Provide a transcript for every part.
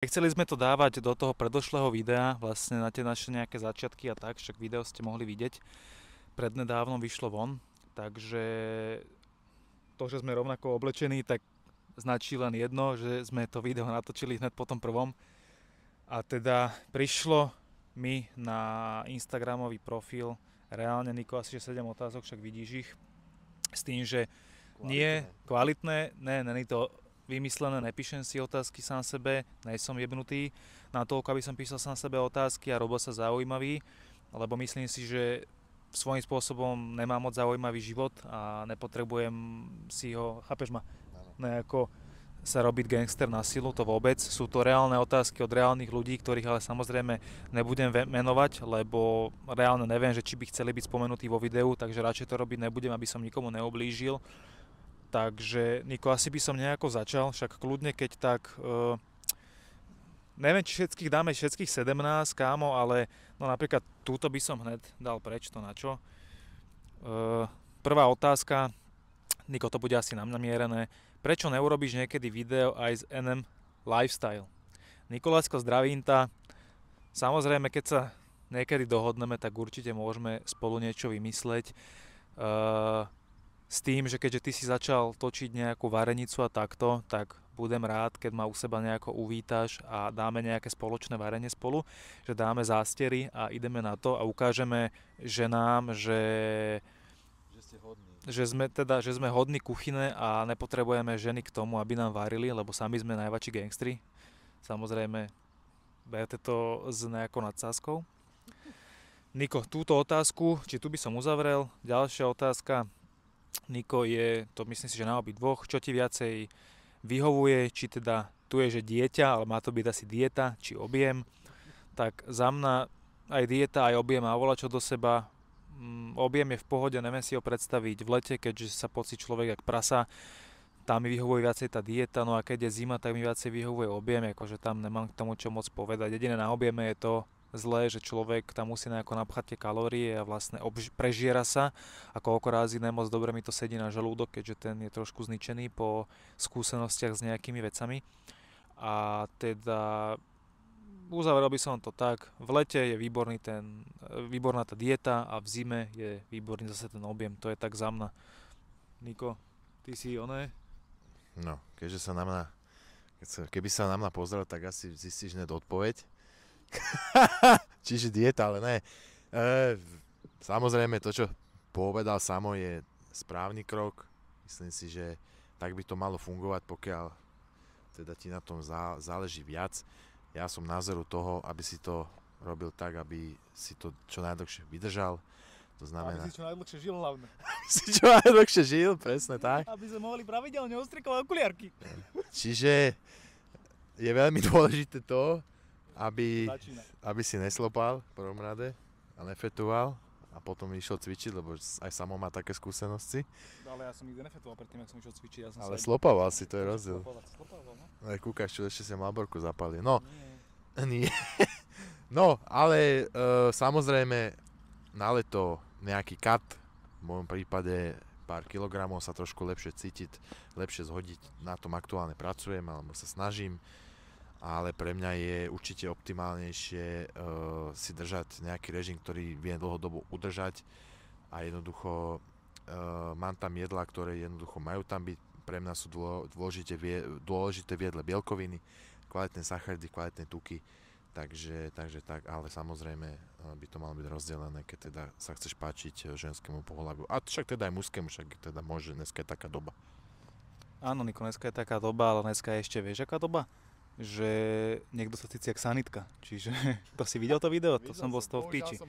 Chceli sme to dávať do toho predošlého videa, vlastne na tie naše nejaké začiatky a tak, však video ste mohli vidieť. Prednedávnom vyšlo von, takže to, že sme rovnako oblečení, tak značí len jedno, že sme to video natočili hneď po tom prvom. A teda prišlo mi na Instagramový profil reálne, Niko, asi že 7 otázok, však vidíš ich, s tým, že nie kvalitné, není to vymyslené, nepíšem si otázky sám sebe, nejsom jebnutý na toľko, aby som písal sám sebe otázky a robil sa zaujímavý, lebo myslím si, že svojím spôsobom nemám moc zaujímavý život a nepotrebujem si ho, chápeš ma, nejako sa robiť gangster na silu, to vôbec. Sú to reálne otázky od reálnych ľudí, ktorých ale samozrejme nebudem menovať, lebo reálne neviem, že či by chceli byť spomenutí vo videu, takže radšej to robiť nebudem, aby som nikomu neoblížil. Takže, Niko, asi by som nejako začal, však kľudne, keď tak... neviem, či dáme všetkých 17, kámo, ale no napríklad túto by som hneď dal preč, to na čo. Prvá otázka, Niko, to bude asi na mňa mierené. Prečo neurobíš niekedy video aj z NM Lifestyle? Nikoláško, zdravím ťa. Samozrejme, keď sa niekedy dohodneme, tak určite môžeme spolu niečo vymysleť. S tým, že keďže ty si začal točiť nejakú varenicu a takto, tak budem rád, keď ma u seba nejako uvítaš a dáme nejaké spoločné varenie spolu, že dáme zástery a ideme na to a ukážeme ženám, že sme hodní kuchyne a nepotrebujeme ženy k tomu, aby nám varili, lebo sami sme najväčší gangstri. Samozrejme, berte to s nejakou nadsázkou. Niko, túto otázku, či tu by som uzavrel. Ďalšia otázka, Niko, je, to myslím si, že na obidvoch, čo ti viacej vyhovuje, či teda tu je, že dieťa, ale má to byť asi dieta, či objem. Tak za mňa aj dieta, aj objem má volačo do seba. Objem je v pohode, neviem si ho predstaviť v lete, keďže sa pocí človek jak prasa. Tam mi vyhovuje viacej tá dieta, no a keď je zima, tak mi viacej vyhovuje objem, akože tam nemám k tomu čo moc povedať. Jediné na objeme je to zlé, že človek tam musí nejako napchať tie kalórie a vlastne prežiera sa a koľko razy nemoc dobre mi to sedí na žalúdok, keďže ten je trošku zničený po skúsenostiach s nejakými vecami. A teda uzavrel by som to tak, v lete je výborná tá dieta a v zime je výborný zase ten objem, to je tak za mňa. Niko, ty si oné? No, keďže sa na mňa, keby sa na mňa pozrel, tak asi zistíš hneď odpoveď. Čiže dieta, ale ne. Samozrejme to, čo povedal Samo, je správny krok. Myslím si, že tak by to malo fungovať, pokiaľ teda ti na tom záleží viac. Ja som názoru toho, aby si to robil tak, aby si to čo najdlhšie vydržal. To znamená... Aby si čo najdlhšie žil hlavne. si čo najdlhšie žil, presne tak. Aby sme mohli pravidelne ostrikovať okuliarky. Čiže je veľmi dôležité to, aby si neslopal v prvom rade a nefetoval a potom išiel cvičiť, lebo aj Samo má také skúsenosti. Ale ja som nikdy nefetoval predtým, ak som išiel cvičiť. Ale slopával si, to je rozdiel. Slopával, no? Aj kúkaš, čo ešte si Malborku zapali. No, Nie. no, ale samozrejme na leto nejaký cut, v mojom prípade pár kilogramov sa trošku lepšie cítiť, lepšie zhodiť, na tom aktuálne pracujem alebo sa snažím. Ale pre mňa je určite optimálnejšie si držať nejaký režim, ktorý viem dlhodobo udržať a jednoducho mám tam jedlá, ktoré jednoducho majú tam byť. Pre mňa sú dôležité v jedle bielkoviny, kvalitné sacharidy, kvalitné tuky, takže tak, ale samozrejme by to malo byť rozdelené, keď teda sa chceš páčiť ženskému pohľaviu. A však teda aj mužskému, však teda môže, dneska je taká doba. Áno, Niko, dneska je taká doba, ale dneska je ešte, vieš, aká doba? Že niekto sa cíti jak sanitka. Čiže to si videl to video? To som bol z toho v piči.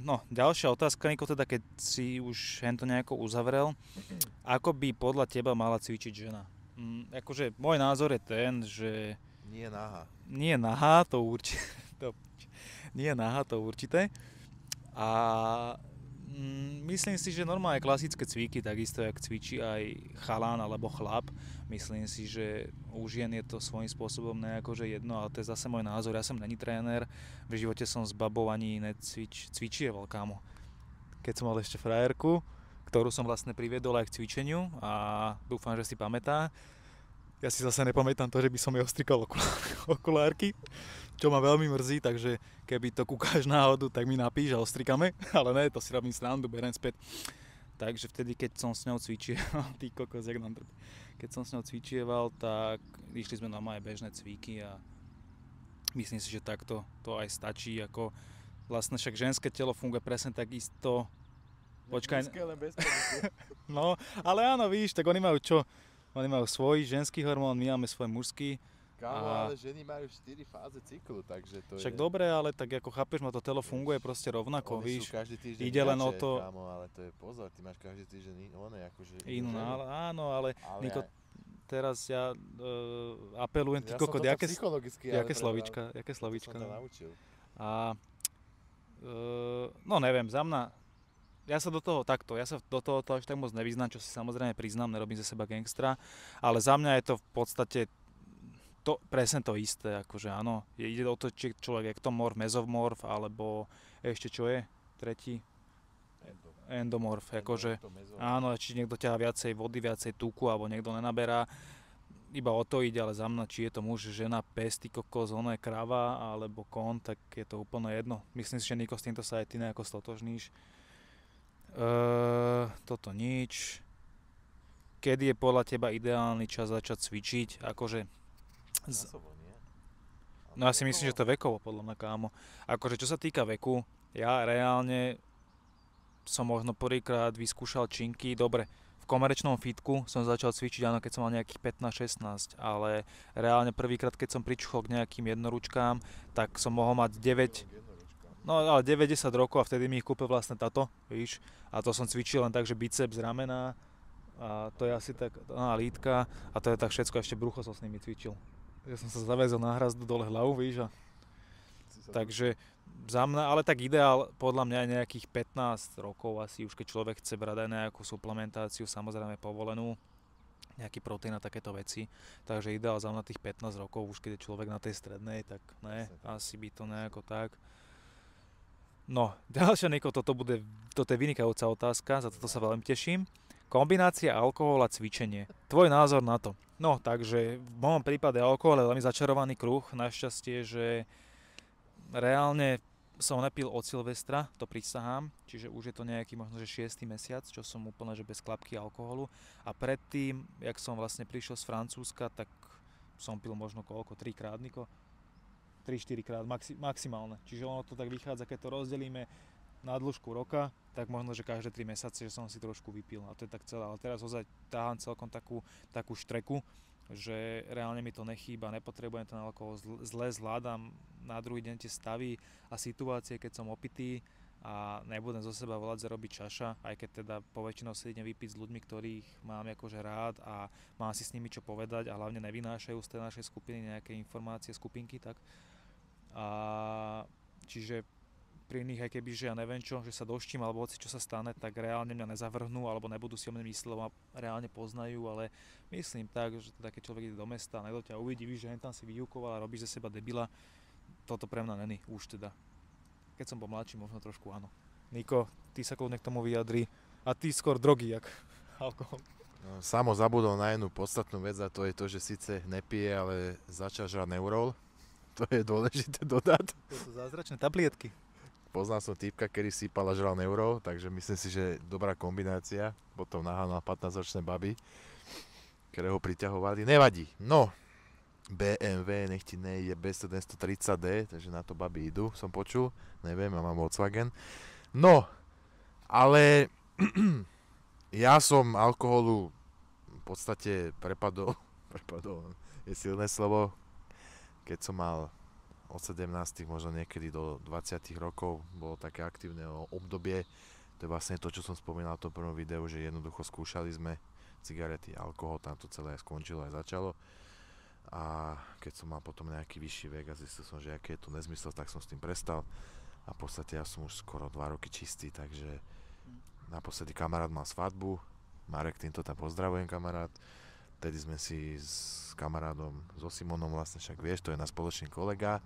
No, ďalšia otázka, Niko, teda keď si už to nejako uzavrel. Ako by podľa teba mala cvičiť žena? Akože môj názor je ten, že... Nie nahá. Nie nahá, to určite. Nie nahá, to určité. A myslím si, že normálne klasické cviky, takisto jak cvičí aj chalán alebo chlap. Myslím si, že u žien je to svojím spôsobom nejako že jedno, ale to je zase môj názor. Ja som není tréner, v živote som s babou ani necvičieval, kámo. Keď som mal ešte frajerku, ktorú som vlastne priviedol aj k cvičeniu a dúfam, že si pamätá. Ja si zase nepamätám to, že by som jej ostrikal okulárky, čo ma veľmi mrzí, takže keby to kúkáš náhodu, tak mi napíš a ostrikame, ale ne, to si robím srandu, berem späť. Takže vtedy, keď som s ňou cvičieval, ty kokos, jak nám trpí. Keď som s ňou cvičieval, tak išli sme na moje bežné cviky a myslím si, že takto to aj stačí, ako vlastne však ženské telo funguje presne tak isto. Počkaj. No, ale áno, víš, tak oni majú čo? Oni majú svoj ženský hormón, my máme svoj mužský. Kámo, ale ženy majú 4 fáze cyklu, takže to však je... dobre, ale tak ako chápeš ma, to telo funguje proste rovnako, Oni víš. sú každý týždeň ide len o to... Kámo, ale to je pozor, ty máš každý týždeň akože... Inú, áno, ale Niko, ja... teraz ja apelujem, ty kokot, jaké slovíčka? To som ťa naučil. A no neviem, za mňa, ja sa do toho až tak moc nevyznám, čo si samozrejme priznám, nerobím ze seba gangstra, ale za mňa je to v podstate presne to isté, akože áno, ide o to, či človek je ektomorf, mezomorf, alebo ešte čo je, tretí? Endomorf, akože áno, či niekto ťahá viacej vody, viacej tuku, alebo niekto nenaberá, iba o to ide, ale za mňa, či je to muž, žena, pes, ty kokos, ono je krava, alebo kon, tak je to úplne jedno. Myslím si, že Niko, s týmto sa aj ty nejako stotožníš. Toto nič. Kedy je podľa teba ideálny čas začať cvičiť? Akože... No ja si myslím, že to je vekovo, podľa mňa, kámo. Akože čo sa týka veku, ja reálne som možno prvýkrát vyskúšal činky, dobre, v komerčnom fitku som začal cvičiť, áno, keď som mal nejakých 15-16, ale reálne prvýkrát, keď som pričuchol k nejakým jednoručkám, tak som mohol mať 90 rokov a vtedy mi ich kúpil vlastne táto, víš, a to som cvičil len tak, že biceps, ramena a to je asi tak, lítka a to je tak všetko, ešte brucho som s nimi cvičil. Ja som sa zaväzol na hrazdu dole hlavu, víš, a takže za mňa, ale tak ideál podľa mňa je nejakých 15 rokov asi, už keď človek chce brať aj nejakú suplementáciu, samozrejme povolenú, nejaký proteín a takéto veci, takže ideál za mňa tých 15 rokov, už keď je človek na tej strednej, tak ne, asi by to nejako tak. No, ďalšia, Niko, toto je vynikajúca otázka, za toto sa veľmi teším. Kombinácia alkohol a cvičenie. Tvoj názor na to? No, takže v mojom prípade alkohol je veľmi začarovaný kruh. Našťastie, že reálne som nepil od Silvestra, to prisahám, čiže už je to nejaký možno, že 6. mesiac, čo som úplne že bez klapky alkoholu. A predtým, jak som vlastne prišiel z Francúzska, tak som pil možno koľko, 3-krát, Niko? 3-4 krát maximálne. Čiže ono to tak vychádza, keď to rozdelíme na dĺžku roka, tak možno, že každé 3 mesiace, že som si trošku vypil a to je tak celé. Ale teraz ozaj táham celkom takú štreku, že reálne mi to nechýba, nepotrebujem ten alkohol, zle zvládam na druhý deň tie stavy a situácie, keď som opitý a nebudem zo seba volať zarobiť čaša, aj keď teda poväčšinou si idem vypiť s ľuďmi, ktorých mám akože rád a mám si s nimi čo povedať a hlavne nevynášajú z tej našej skupiny nejaké informácie, skupinky, tak. A čiže pri nich, aj keby, že ja neviem čo, že sa doštím alebo hoci čo sa stane, tak reálne mňa nezavrhnú alebo nebudú si o mne myslieť, lebo ma reálne poznajú, ale myslím tak, že teda keď človek ide do mesta a niekto ťa uvidí, víš, že tam si vyjúkoval a robíš ze seba debila, toto pre mňa není už teda. Keď som bol mladší, možno trošku áno. Niko, ty sa kľudne k tomu vyjadri a ty skôr drogy, jak alkohol. No, Samo zabudol na jednu podstatnú vec a to je to, že síce nepije, ale začal žrať Neurol. To je dôležité dodať. To sú zázračné tablietky. Poznal som týpka, ktorý sypal a žral Neurol, takže myslím si, že dobrá kombinácia. Potom naháňal 15-ročné baby, ktoré ho priťahovali. Nevadí. No, BMW, nech ti nejde B130D, takže na to baby idú, som počul. Neviem, ja mám Volkswagen. No, ale ja som alkoholu v podstate prepadol, je silné slovo, keď som mal od 17, možno niekedy do 20 rokov, bolo také aktívne obdobie. To je vlastne to, čo som spomínal v tom prvom videu, že jednoducho skúšali sme cigarety, alkohol, tam to celé skončilo aj začalo. A keď som mal potom nejaký vyšší vek a zistil som, že aký je to nezmysel, tak som s tým prestal. A v podstate ja som už skoro 2 roky čistý, takže naposledy kamarát mal svadbu, Marek, týmto tam pozdravujem, kamarát. Vtedy sme si s kamarádom, so Simonom, vlastne však vieš, to je náš spoločný kolega,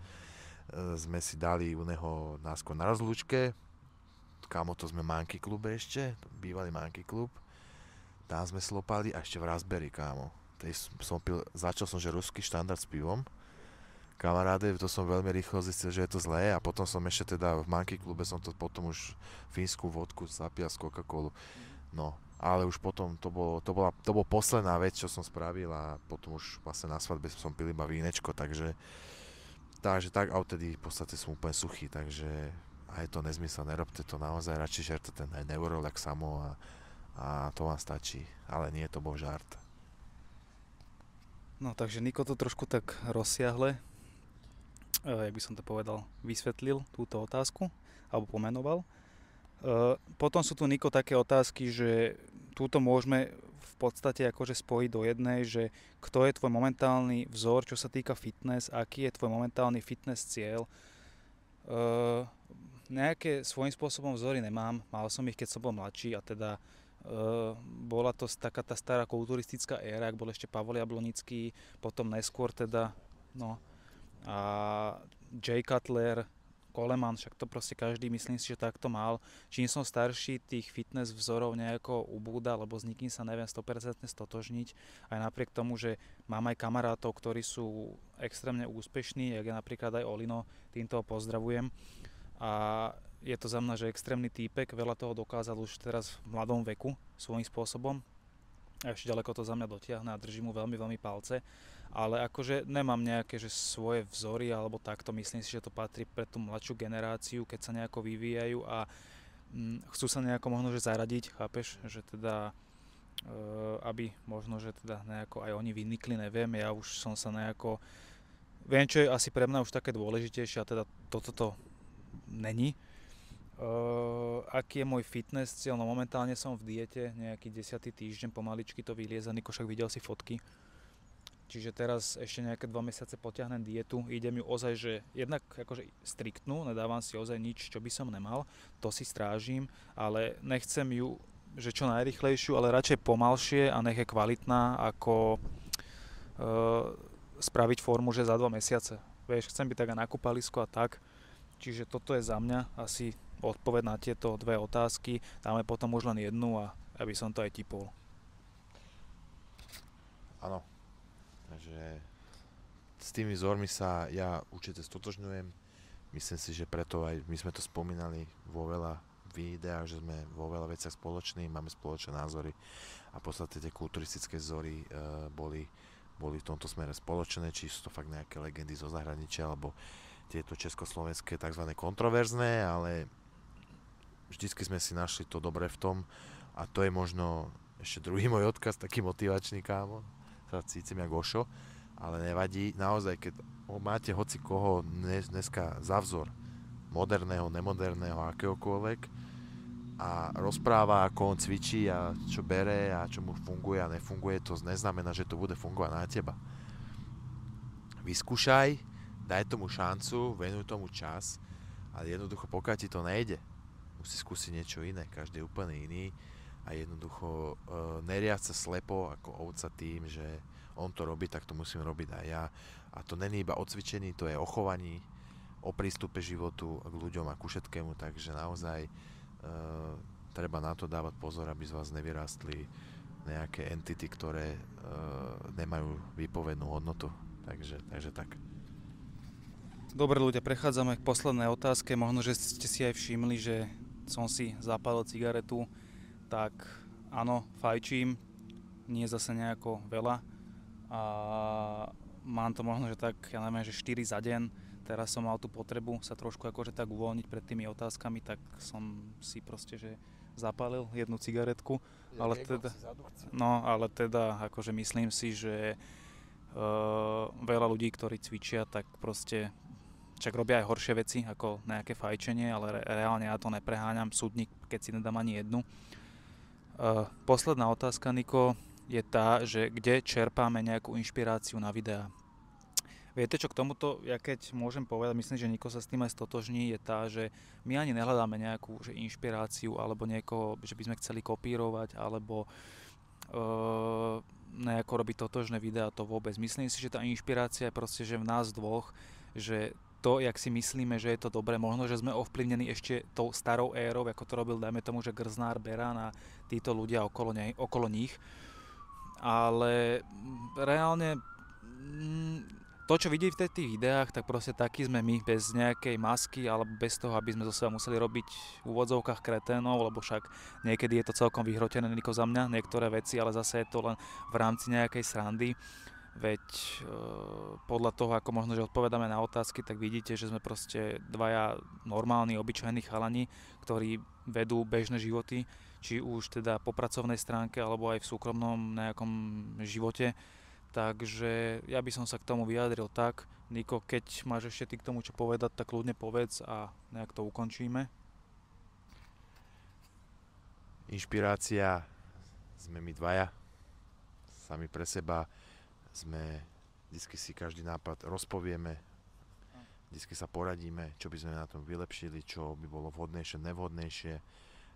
sme si dali u neho náskôr na rozlúčke, kámo, to sme Monkey klube ešte, bývalý Monkey klub, tam sme slopali a ešte v Raspberry, kámo. začal som, že ruský štandard s pivom. Kamaráde, to som veľmi rýchlo zistil, že je to zlé a potom som ešte teda v Monkey klube som to potom už fínsku vodku zapíjal z Coca-Colu. No, ale už potom to bol posledná vec, čo som spravil a potom už vlastne na svadbe som pil iba vínečko, takže tak a odtedy v podstate som úplne suchý, takže a je to nezmysel, nerobte to naozaj, radšej žerte ten Neurolax samo a to vám stačí, ale nie, to bol žart. No takže Niko to trošku tak rozsiahle, jak by som to povedal, vysvetlil túto otázku, alebo pomenoval. Potom sú tu, Niko, také otázky, že túto môžeme v podstate akože spojiť do jednej, že kto je tvoj momentálny vzor, čo sa týka fitness, aký je tvoj momentálny fitness cieľ. Nejaké svojím spôsobom vzory nemám, mal som ich, keď som bol mladší a teda bola to taká tá stará kulturistická éra, ak bol ešte Pavol Jablonický, potom neskôr teda, no, a Jay Cutler, Coleman, však to proste každý, myslím si, že takto mal. Čím som starší, tých fitness vzorov nejako ubúda, lebo s nikým sa neviem 100% stotožniť. Aj napriek tomu, že mám aj kamarátov, ktorí sú extrémne úspešní, jak je napríklad aj Olino, týmto ho pozdravujem. A je to za mňa, že extrémny týpek, veľa toho dokázal už teraz v mladom veku svojím spôsobom. A ešte ďaleko to za mňa dotiahne a držím mu veľmi, veľmi palce. Ale akože nemám nejaké že svoje vzory alebo takto, myslím si, že to patrí pre tú mladšiu generáciu, keď sa nejako vyvíjajú a chcú sa nejako možno že zaradiť, chápeš, že teda aby možno, že teda nejako aj oni vynikli, neviem, ja už som sa nejako, viem, čo je asi pre mňa už také dôležitejšie a teda toto není. Aký je môj fitness cieľ? No momentálne som v diete, nejaký 10. týždeň, pomaličky to vylieza, Niko, však videl si fotky. Čiže teraz ešte nejaké 2 mesiace potiahnem dietu, idem ju ozaj, že jednak akože striktnú, nedávam si ozaj nič, čo by som nemal, to si strážim, ale nechcem ju, že čo najrýchlejšiu, ale radšej pomalšie a nech je kvalitná, ako spraviť formu, že za 2 mesiace. Vieš, chcem byť tak aj na kúpalisku a tak, čiže toto je za mňa asi odpoveď na tieto 2 otázky, dáme potom už len jednu a aby som to aj tipol. Áno. Takže s tými vzormi sa ja určite stotožňujem. Myslím si, že preto aj my sme to spomínali vo veľa videách, že sme vo veľa veciach spoloční, máme spoločné názory a v podstate tie kulturistické vzory boli v tomto smere spoločné, či sú to fakt nejaké legendy zo zahraničia alebo tieto československé tzv. Kontroverzné, ale vždycky sme si našli to dobré v tom a to je možno ešte druhý môj odkaz, taký motivačný, kámo. Sa cítim jak Ošo, ale nevadí. Naozaj, keď máte hoci koho dneska za vzor, moderného, nemoderného, akéhokoľvek a rozpráva, ako on cvičí a čo bere a čo mu funguje a nefunguje, to neznamená, že to bude fungovať na teba. Vyskúšaj, daj tomu šancu, venuj tomu čas, ale jednoducho pokiaľ ti to nejde, musí skúsiť niečo iné, každý je úplne iný. A jednoducho neriať sa slepo ako ovca tým, že on to robí, tak to musím robiť aj ja. A to není iba o cvičení, to je o chovaní, o prístupe životu k ľuďom a ku všetkému, takže naozaj treba na to dávať pozor, aby z vás nevyrástli nejaké entity, ktoré nemajú výpovednú hodnotu. Takže tak. Dobre ľudia, prechádzame k poslednej otázke. Možno, že ste si aj všimli, že som si zapálil cigaretu. Tak áno, fajčím, nie zase nejako veľa a mám to možno, že tak, ja neviem, že 4 za deň. Teraz som mal tú potrebu sa trošku akože tak uvoľniť pred tými otázkami, tak som si proste, že zapálil jednu cigaretku, ale teda akože myslím si, že veľa ľudí, ktorí cvičia, tak proste však robia aj horšie veci ako nejaké fajčenie, ale reálne ja to nepreháňam, súdnik, keď si nedám ani jednu. Posledná otázka, Niko, je tá, že kde čerpáme nejakú inšpiráciu na videá. Viete čo, k tomuto, ja keď môžem povedať, myslím, že Niko sa s tým aj stotožní, je tá, že my ani nehľadáme nejakú že inšpiráciu alebo niekoho, že by sme chceli kopírovať alebo nejako robiť totožné videá, to vôbec. Myslím si, že tá inšpirácia je proste, že v nás dvoch, že to, jak si myslíme, že je to dobré, možno, že sme ovplyvnení ešte tou starou érou, ako to robil, dajme tomu, že Grznár, Beran a títo ľudia okolo nich. ale reálne to, čo vidí v tých videách, tak proste taký sme my, bez nejakej masky alebo bez toho, aby sme zo seba museli robiť v úvodzovkách kreténov, lebo však niekedy je to celkom vyhrotené Niko za mňa, niektoré veci, ale zase je to len v rámci nejakej srandy. Veď podľa toho, ako možno, že odpovedáme na otázky, tak vidíte, že sme proste dvaja normálni, obyčajní chalani, ktorí vedú bežné životy, či už teda po pracovnej stránke, alebo aj v súkromnom nejakom živote. Takže ja by som sa k tomu vyjadril tak. Niko, keď máš ešte ty k tomu čo povedať, tak kľudne povedz a nejak to ukončíme. Inšpirácia sme my dvaja, sami pre seba. Vždycky si každý nápad rozpovieme, vždycky sa poradíme, čo by sme na tom vylepšili, čo by bolo vhodnejšie, nevhodnejšie.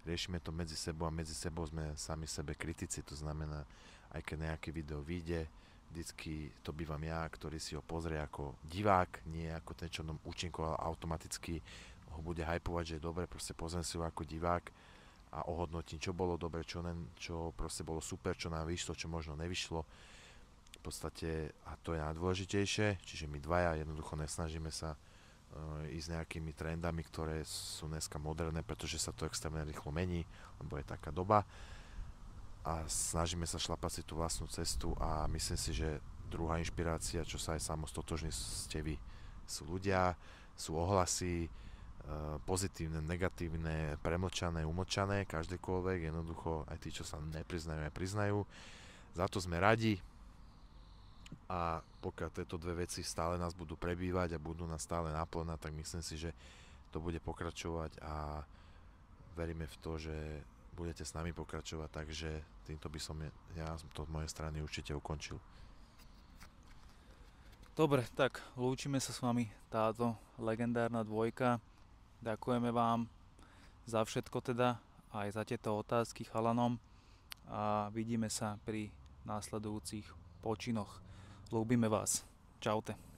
Riešime to medzi sebou a medzi sebou sme sami sebe kritici, to znamená, aj keď nejaké video vyjde, vždycky to bývam ja, ktorý si ho pozrie ako divák, nie ako ten, čo nám účinkoval, automaticky ho bude hypovať, že je dobre, proste pozriem si ho ako divák a ohodnotím, čo bolo dobre, čo proste bolo super, čo nám vyšlo, čo možno nevyšlo. V podstate, a to je najdôležitejšie, čiže my dvaja jednoducho nesnažíme sa ísť nejakými trendami, ktoré sú dneska moderné, pretože sa to extrémne rýchlo mení, lebo je taká doba. A snažíme sa šlapať si tú vlastnú cestu a myslím si, že druhá inšpirácia, čo sa aj samo stotožní ste vy, sú ľudia, sú ohlasy, pozitívne, negatívne, premlčané, umlčané, každékoľvek, jednoducho aj tí, čo sa nepriznajú, aj priznajú. Za to sme radi a pokiaľ tieto dve veci stále nás budú prebývať a budú nás stále naplňať, tak myslím si, že to bude pokračovať a veríme v to, že budete s nami pokračovať, takže týmto by som ja to z mojej strany určite ukončil. Dobre, tak lúčime sa s vami, táto legendárna dvojka. Ďakujeme vám za všetko teda, aj za tieto otázky chalanom a vidíme sa pri následujúcich počinoch. Ľúbime vás. Čaute.